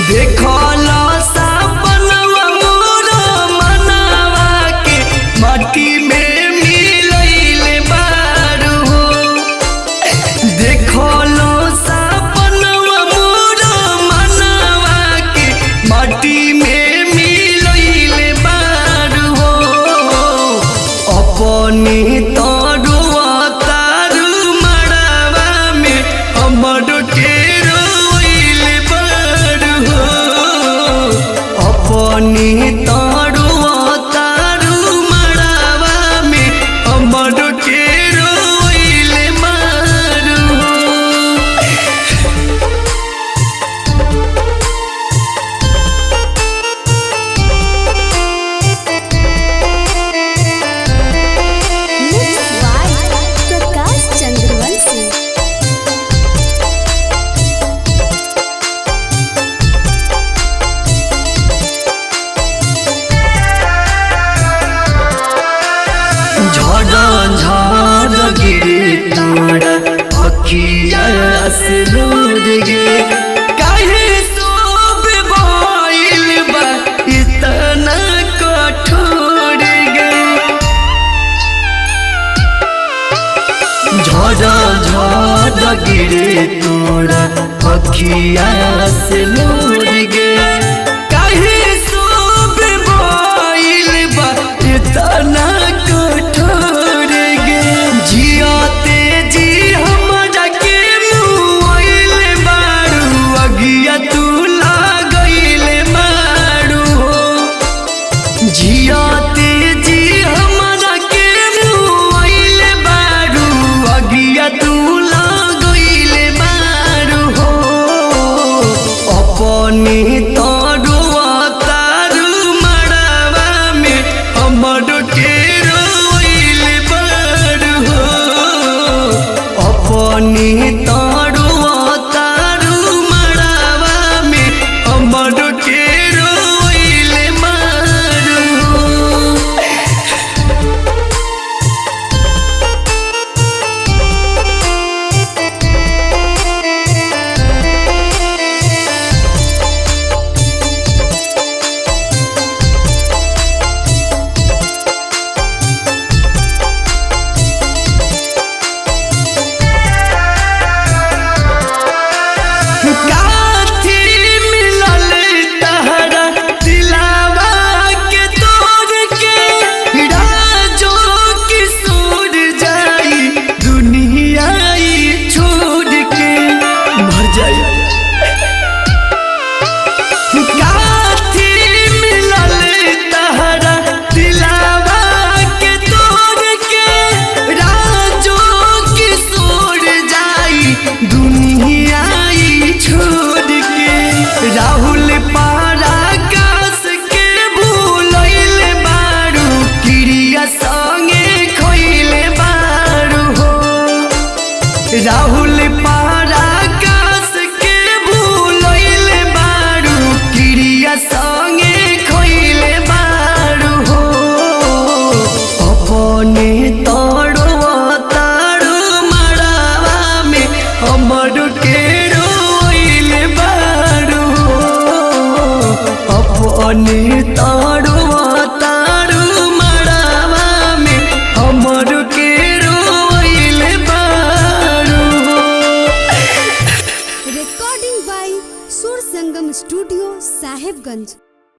देखला सपनवा मोर मनवा के माटी में मिलैले बारू हो। देखला सपनवा मोर मनवा के माटी में मिलैले बारू हो। अपने तरुआ तारू मड़वा में हमर के अपनी तरुआ तारू मड़वा में हमर के रोइले मारू हो। प्रकाश चंद्रवंशी झड़ गिरे तारा अखिया से लोर गे। काहे सब भइल बा इतना कठोर गे। झड़ गिरे तोरा अखिया से लोर गे। काहे सब भइल बा इतना जियाते जी हमरा के मुआइले बारू अगिया तू लगइले बारू हो। अपने तरुआ तारू मड़वा में हमर के रोइले बारू हो। अपने तरुआ तारू मड़वा में हमर के राहुल पराकाश के भूलैले बारू क्रिया संगे खइले बारू हो। राहुल पराकाश के भूलैले बारू क्रिया संगे खइले बारू हो। अपने तरुआ तारू मड़वा में हमर के अपने तरुआ तारू मड़वा में हमर के रोइले बारू हो। रिकॉर्डिंग बाय सुर संगम स्टूडियो साहेबगंज।